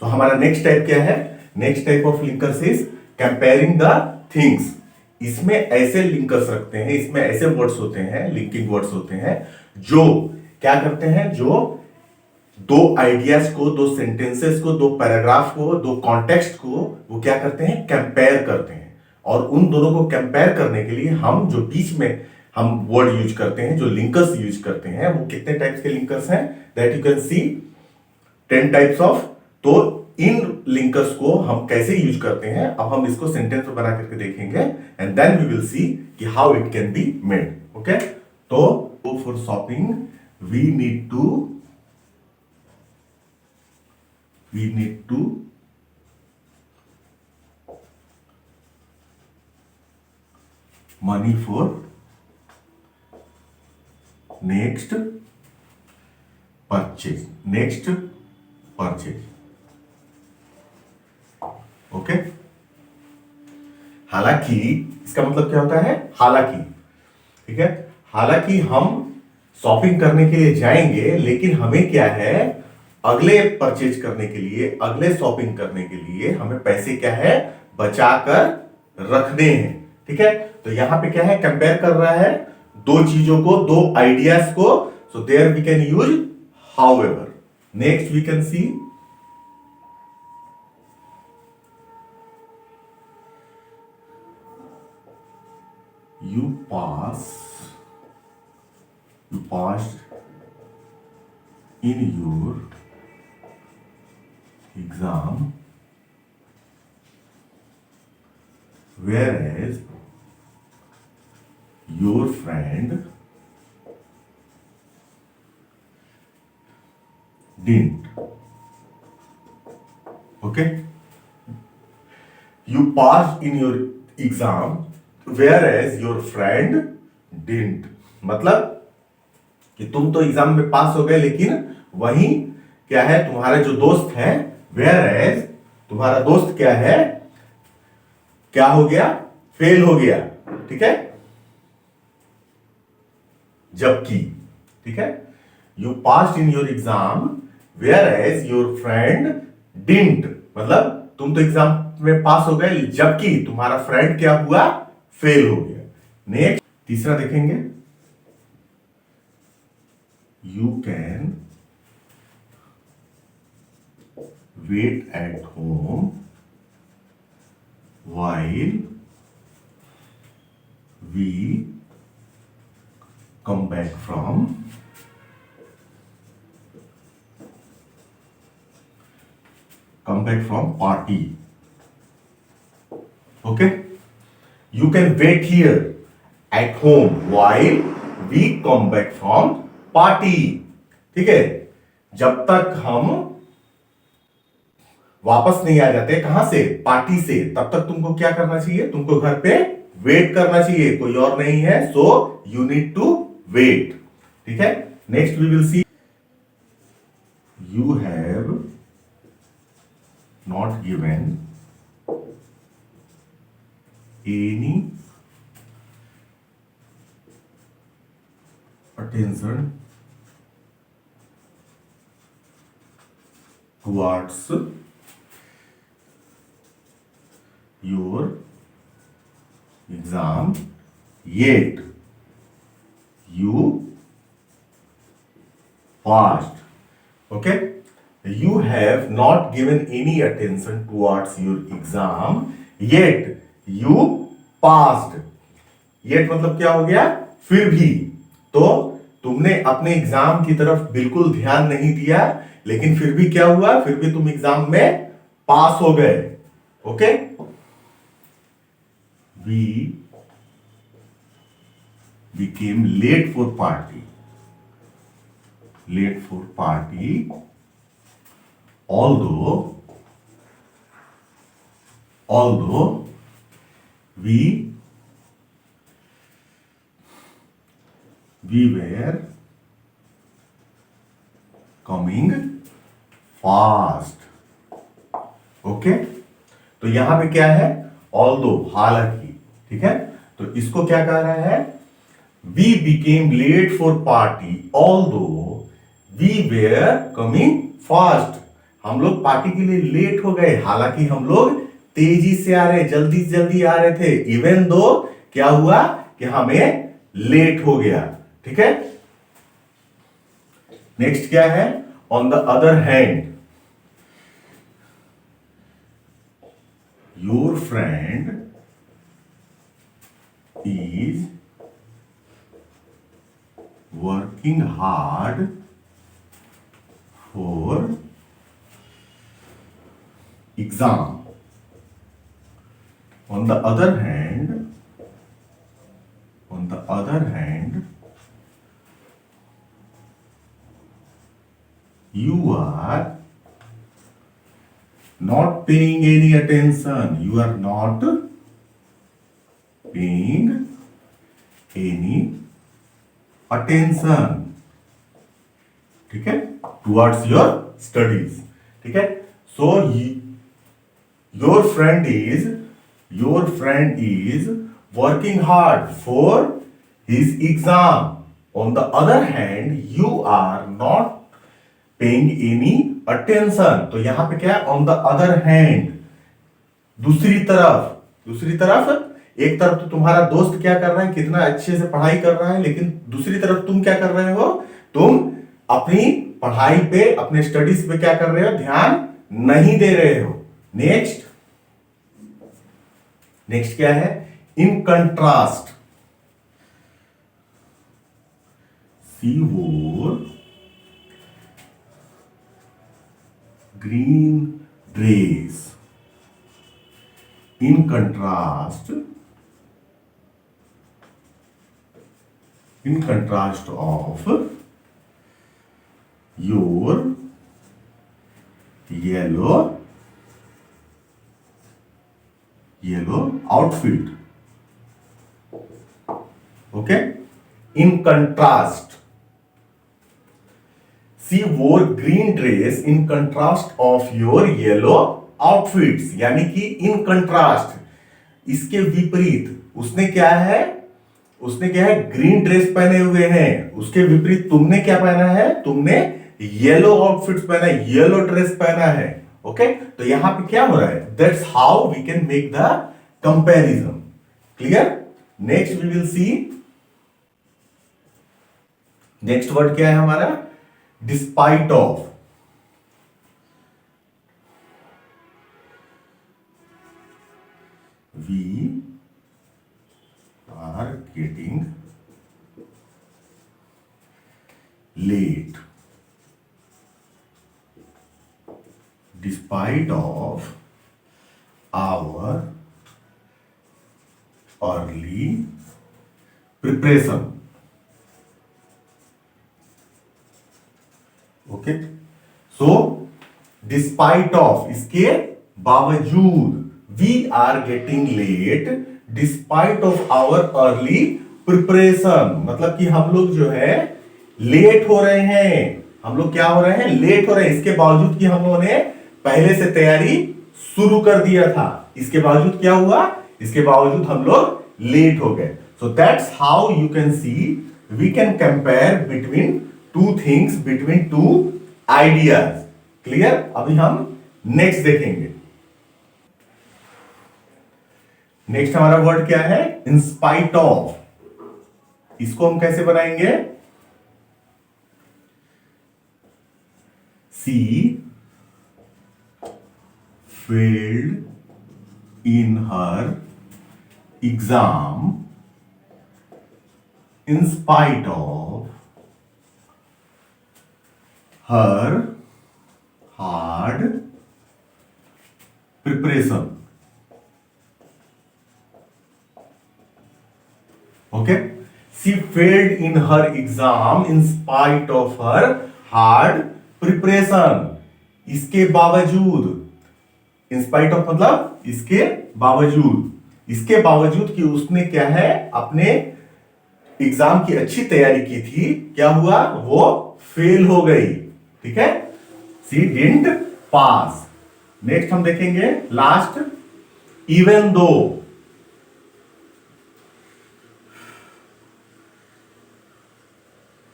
तो हमारा next type क्या है? Next type of linkers is comparing the things. इसमें ऐसे लिंकर्स रखते हैं, इसमें ऐसे वर्ड्स होते हैं, लिंकिंग वर्ड्स होते हैं जो क्या करते हैं, जो दो आइडियाज को, दो सेंटेंसेस को, दो पैराग्राफ को, दो कॉन्टेक्स्ट को वो क्या करते हैं, कंपेयर करते हैं। और उन दोनों को कंपेयर करने के लिए हम जो बीच में हम वर्ड यूज करते हैं, जो लिंकर्स यूज करते हैं, वो कितने टाइप्स के लिंकर्स हैं? That you can C 10 types of. तो इन लिंकर्स को हम कैसे यूज करते हैं, अब हम इसको सेंटेंस में बना करके देखेंगे and then we will see कि how it can be made. Okay, तो go for shopping we need to money for next purchase। Okay, हालांकि इसका मतलब क्या होता है? हालांकि, ठीक है, हालांकि हम शॉपिंग करने के लिए जाएंगे, लेकिन हमें क्या है, अगले परचेज करने के लिए, अगले शॉपिंग करने के लिए हमें पैसे क्या है, बचाकर रखने हैं। ठीक है, तो यहां पे क्या है, कंपेयर कर रहा है दो चीजों को, दो आइडियाज को। So there we can use however. Next we can see you passed in your exam, whereas your friend didn't। okay, you passed in your exam whereas your friend didn't। मतलब कि तुम तो एग्जाम में पास हो गए, लेकिन वहीं क्या है, तुम्हारा जो दोस्त है, whereas तुम्हारा दोस्त क्या है, क्या हो गया, फेल हो गया। ठीक है, जबकि, ठीक है, you passed in your exam whereas your friend didn't। मतलब तुम तो एग्जाम में पास हो गए, जबकि तुम्हारा फ्रेंड क्या हुआ, फेल हो गया। नेक्स्ट, तीसरा देखेंगे, you can wait at home while we come back from party। okay, you can wait here at home while we come back from party। ठीक है, जब तक हम वापस नहीं आ जाते, कहां से, पार्टी से, तब तक तुमको क्या करना चाहिए, तुमको घर पे वेट करना चाहिए, कोई और नहीं है। So you need to wait. ठीक है, next we will see you have not given any attention towards your exam yet you passed। okay, you have not given any attention towards your exam yet you passed। yet मतलब क्या हो गया, फिर भी। तो तुमने अपने एग्जाम की तरफ बिल्कुल ध्यान नहीं दिया, लेकिन फिर भी क्या हुआ, फिर भी तुम एग्जाम में पास हो गए। Okay, we became late for party although we were coming fast। Okay, तो यहां पे क्या है, although, हालांकि। ठीक है, तो इसको क्या कह रहा है, we became late for party although we were coming fast। हम लोग पार्टी के लिए लेट हो गए, हालांकि हम लोग तेजी से आ रहे, जल्दी जल्दी आ रहे थे, इवन दो क्या हुआ कि हमें लेट हो गया। ठीक है, नेक्स्ट क्या है, on the other hand your friend is working hard for exam. On the other hand, you are not paying any attention. You are not paying any attention. ठीक है, towards your studies. ठीक है, so your friend is working hard for his exam. On the other hand, you are not paying any attention. तो यहां पे क्या है, on the other hand, दूसरी तरफ एक तरफ तो तुम्हारा दोस्त क्या कर रहा है, कितना अच्छे से पढ़ाई कर रहा है, लेकिन दूसरी तरफ तुम क्या कर रहे हो, तुम अपनी पढ़ाई पे, अपने स्टडीज पे क्या कर रहे हो, ध्यान नहीं दे रहे हो। नेक्स्ट क्या है, इन कंट्रास्ट सी वोर green dress. in contrast of your yellow outfit. Okay, in contrast, she wore green dress in contrast of your yellow outfits. यानी कि इन कंट्रास्ट, इसके विपरीत उसने क्या है, ग्रीन ड्रेस पहने हुए हैं, उसके विपरीत तुमने क्या पहना है, तुमने येलो आउटफिट्स पहना है, येलो ड्रेस पहना है। ओके, तो यहां पे क्या हो रहा है, that's how we can make the comparison. Clear? Next we will see, next word क्या है हमारा, despite of. We are getting late despite of our early preparation. Okay, so despite of, इसके बावजूद, we are getting late despite of our early preparation. मतलब कि हम लोग जो है लेट हो रहे हैं, हम लोग क्या हो रहे हैं, लेट हो रहे हैं, इसके बावजूद कि हम लोगों ने पहले से तैयारी शुरू कर दिया था, इसके बावजूद क्या हुआ, इसके बावजूद हम लोग लेट हो गए। So that's how you can see, we can compare between two things, between two ideas. Clear? अभी हम नेक्स्ट देखेंगे। नेक्स्ट हमारा वर्ड क्या है, इंस्पाइट ऑफ। इसको हम कैसे बनाएंगे, she failed in her exam in spite of her hard preparation. Okay, she failed in her exam in spite of her hard preparation. इसके बावजूद, in spite of मतलब इसके बावजूद कि उसने क्या है, अपने एग्जाम की अच्छी तैयारी की थी, क्या हुआ, वो फेल हो गई। ठीक है, she didn't pass. नेक्स्ट हम देखेंगे last, even though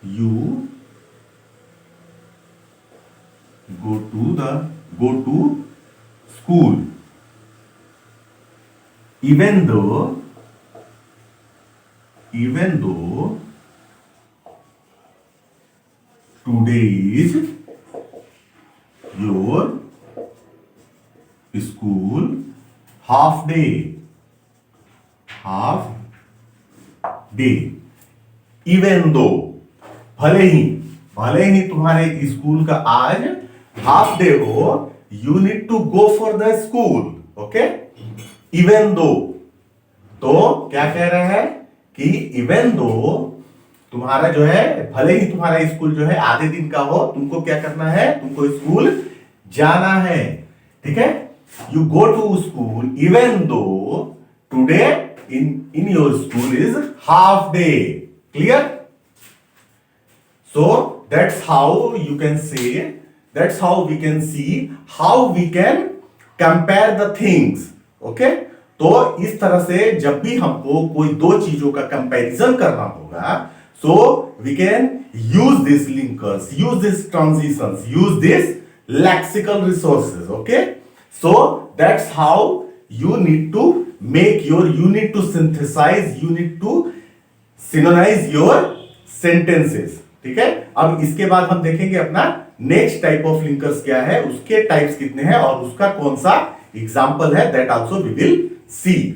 you go to the go to school. Even though today is your school half day. Even though, भले ही तुम्हारे स्कूल का आज हाफ डे हो, you need to go for the school. Okay, even though, तो क्या कह रहे हैं कि इवन दो तुम्हारा जो है, भले ही तुम्हारा स्कूल जो है आधे दिन का हो, तुमको क्या करना है, तुमको स्कूल जाना है. ठीक है, you go to school even though today in your school is half day. Clear? So that's how you can say, that's how we can see how we can compare the things. Okay? तो इस तरह से जब भी हमको कोई दो चीजों का कंपैरिजन करना होगा, so we can use these linkers, use these transitions, use these lexical resources. Okay? So that's how you need to you need to synthesize, you need to synchronize your sentences. ठीक है, अब इसके बाद हम देखेंगे अपना नेक्स्ट टाइप ऑफ लिंकर्स क्या है, उसके टाइप्स कितने हैं और उसका कौन सा एग्जांपल है, that also we will C.